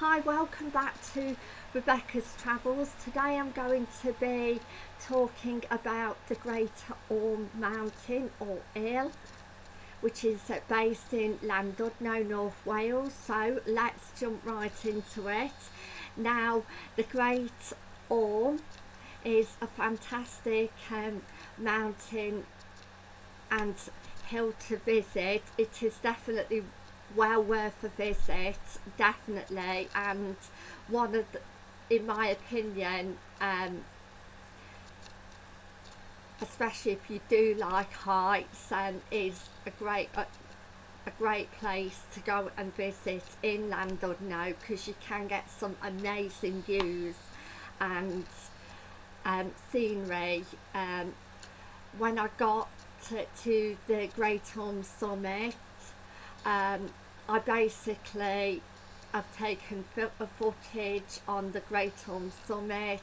Hi, welcome back to Rebecca's Travels. Today I'm going to be talking about the Great Orme Mountain, or Hill, which is based in Llandudno, North Wales. So let's jump right into it. Now, the Great Orme is a fantastic mountain and hill to visit. It is definitely well worth a visit, definitely, and one of the, in my opinion, especially if you do like heights, is a great place to go and visit in Llandudno, because you can get some amazing views and scenery. When I got to the Great Orme summit, I basically have taken footage on the Great Orme summit,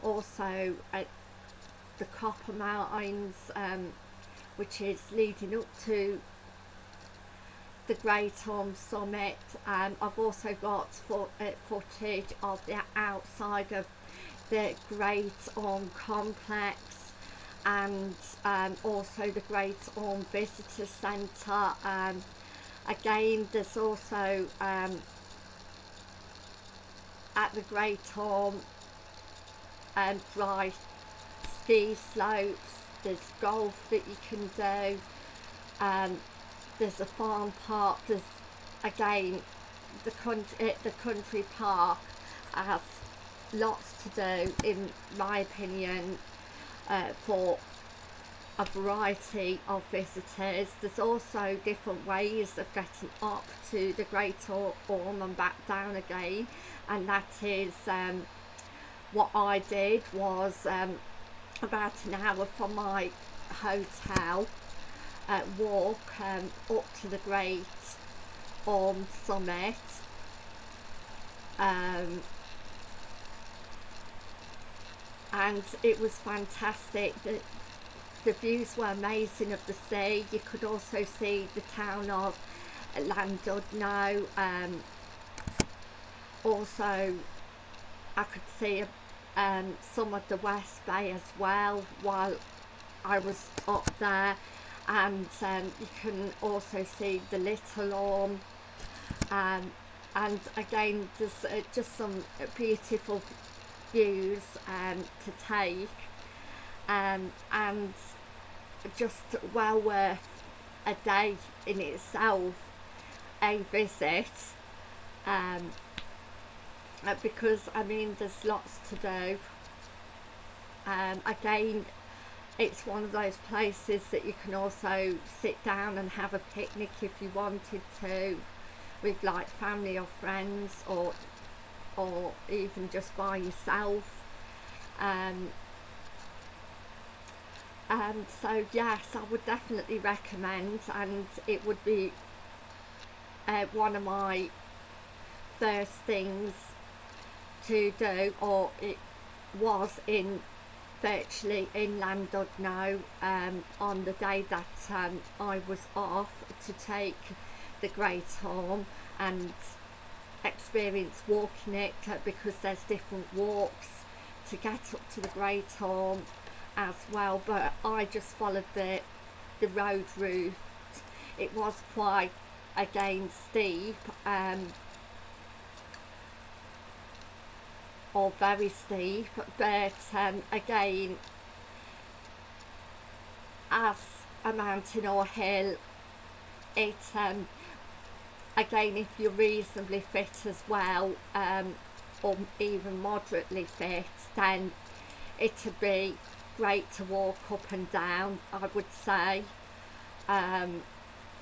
also at the Copper Mountains, which is leading up to the Great Orme summit. I've also got footage of the outside of the Great Orme complex, and also the Great Orme Visitor Centre. Again, there's also at the Great Orme dry ski slopes, there's golf that you can do, there's a farm park, there's again the country park has lots to do, in my opinion, for a variety of visitors. There's also different ways of getting up to the Great Orme and back down again, and that is what I did was about an hour from my hotel, walk up to the Great Orme summit, and it was fantastic. The views were amazing of the sea. You could also see the town of Llandudno. Also, I could see some of the West Bay as well while I was up there, and you can also see the Little Orme, and again there's just some beautiful views to take, and just well worth a day in itself, a visit, because I mean there's lots to do. Again, it's one of those places that you can also sit down and have a picnic if you wanted to, with like family or friends, or even just by yourself. So yes, I would definitely recommend, and it would be one of my first things to do, or it was virtually in Llandudno on the day that I was off to take the Great Orme and experience walking it, because there's different walks to get up to the Great Orme as well, but I just followed the road route. It was quite, again, steep, or very steep, but again, as a mountain or hill, it again, if you're reasonably fit as well, or even moderately fit, then it'd be great to walk up and down, I would say,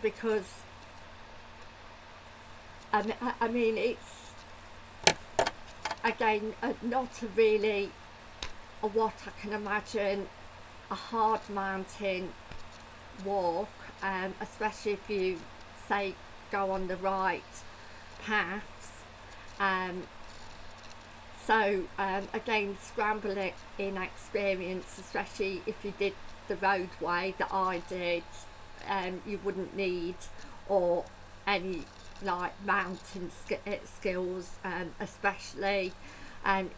because I mean it's again not a really what I can imagine a hard mountain walk, especially if you say go on the right paths. So again, scrambling in experience, especially if you did the roadway that I did, you wouldn't need or any like mountain skills, especially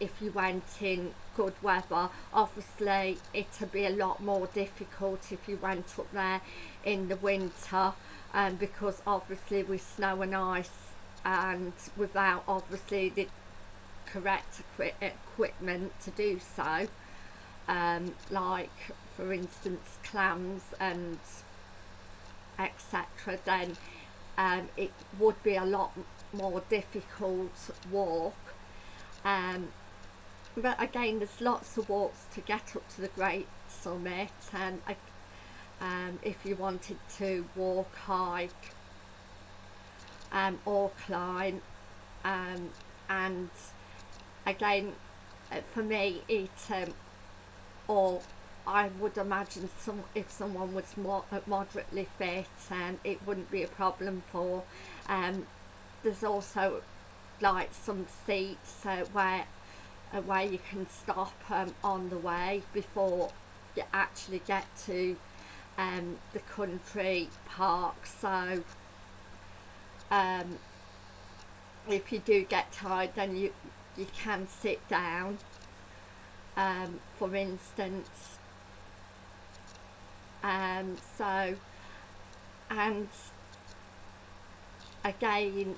if you went in good weather. Obviously it'd be a lot more difficult if you went up there in the winter, because obviously with snow and ice and without obviously the correct equipment to do so, like for instance clams and etc., then it would be a lot more difficult walk. But again, there's lots of walks to get up to the Great Summit, and if you wanted to walk, hike, or climb, and again, for me, it or I would imagine if someone was moderately fit, it wouldn't be a problem for. There's also like some seats where you can stop on the way before you actually get to the country park. So if you do get tired, then you can sit down, for instance. So, and again,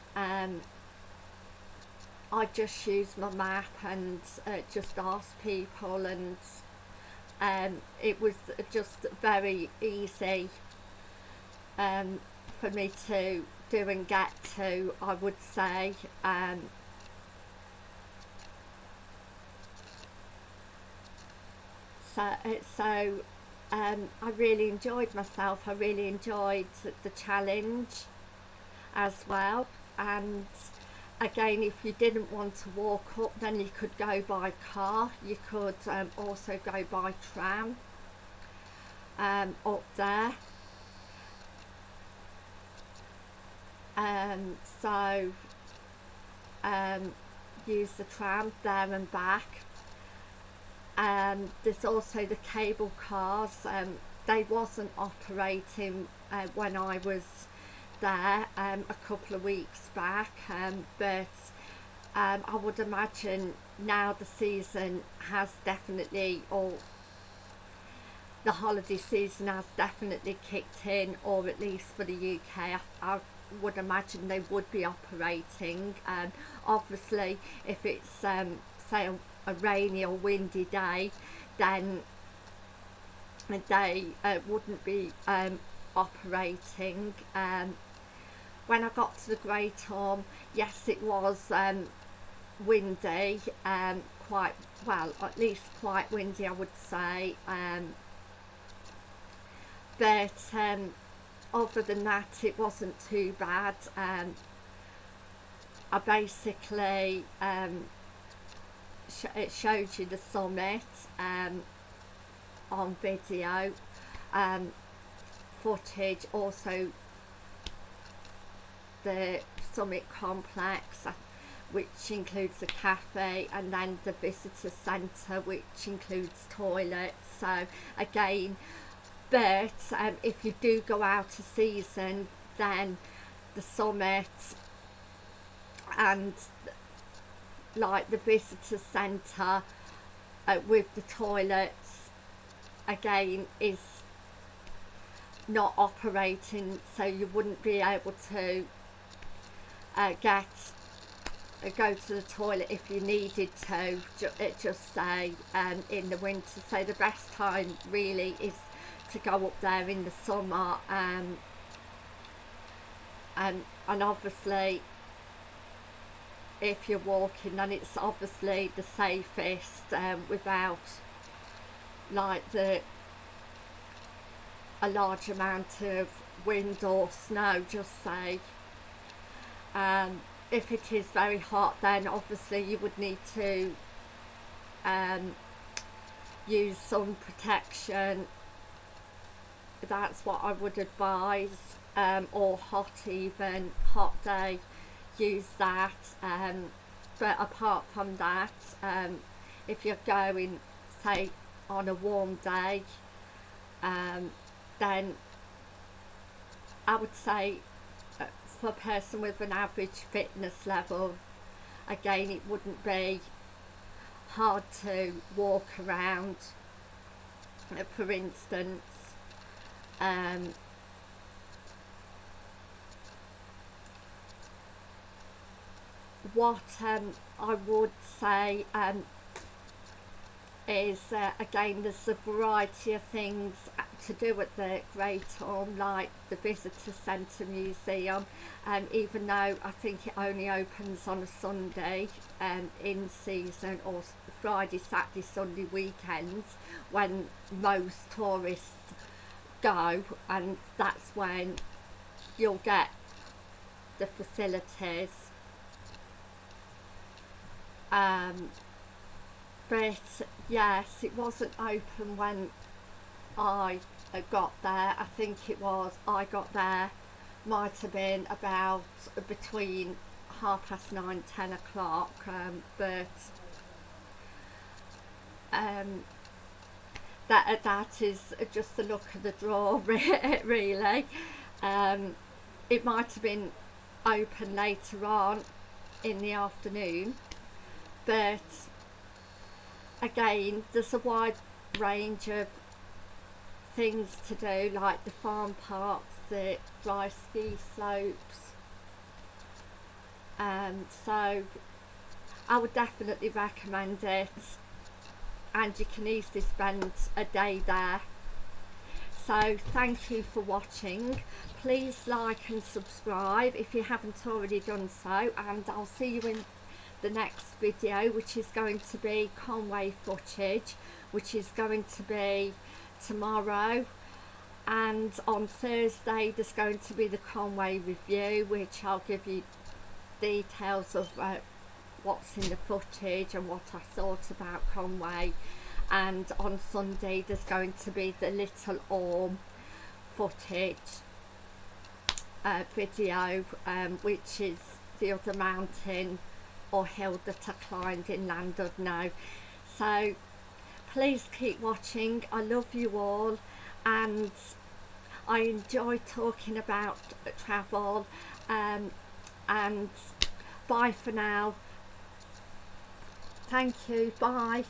I just use my map and just ask people, and it was just very easy for me to do and get to, I would say. So I really enjoyed myself. I really enjoyed the challenge as well. And again, if you didn't want to walk up, then you could go by car. You could also go by tram up there. So use the tram there and back. There's also the cable cars. They wasn't operating when I was there a couple of weeks back, but I would imagine now the season has definitely, or the holiday season has definitely kicked in, or at least for the UK, I would imagine they would be operating. Obviously if it's say a rainy or windy day, then they wouldn't be operating. When I got to the Great Orme, yes, it was windy, quite well, at least quite windy, I would say, but other than that it wasn't too bad. I basically it showed you the summit on video footage, also the summit complex, which includes a cafe, and then the visitor centre, which includes toilets. So again, but if you do go out of season, then the summit and like the visitor centre with the toilets again is not operating, so you wouldn't be able to go to the toilet if you needed to, just say in the winter. So the best time really is to go up there in the summer, and obviously if you're walking, then it's obviously the safest, without like a large amount of wind or snow, just say. If it is very hot, then obviously you would need to use sun protection. That's what I would advise, or even hot day, use that. But apart from that, if you're going say on a warm day, then I would say for a person with an average fitness level, again, it wouldn't be hard to walk around, for instance. What I would say is again, there's a variety of things to do at the Great Orme, like the visitor centre museum, even though I think it only opens on a Sunday in season, or Friday, Saturday, Sunday weekends, when most tourists go, and that's when you'll get the facilities. But yes, it wasn't open when I got there. I think I got there, might have been about between 9:30, 10 o'clock, but that is just the look of the draw, really. It might have been open later on in the afternoon, but again, there's a wide range of things to do, like the farm parks, the dry ski slopes, so I would definitely recommend it, and you can easily spend a day there. So thank you for watching. Please like and subscribe if you haven't already done so, and I'll see you in the next video, which is going to be Conway footage, which is going to be tomorrow, and on Thursday there's going to be the Conway review, which I'll give you details of what's in the footage and what I thought about Conway. And on Sunday there's going to be the Little Orme footage video, which is the other mountain or hill that I climbed in Llandudno. So please keep watching. I love you all, and I enjoy talking about travel, and bye for now. Thank you, bye.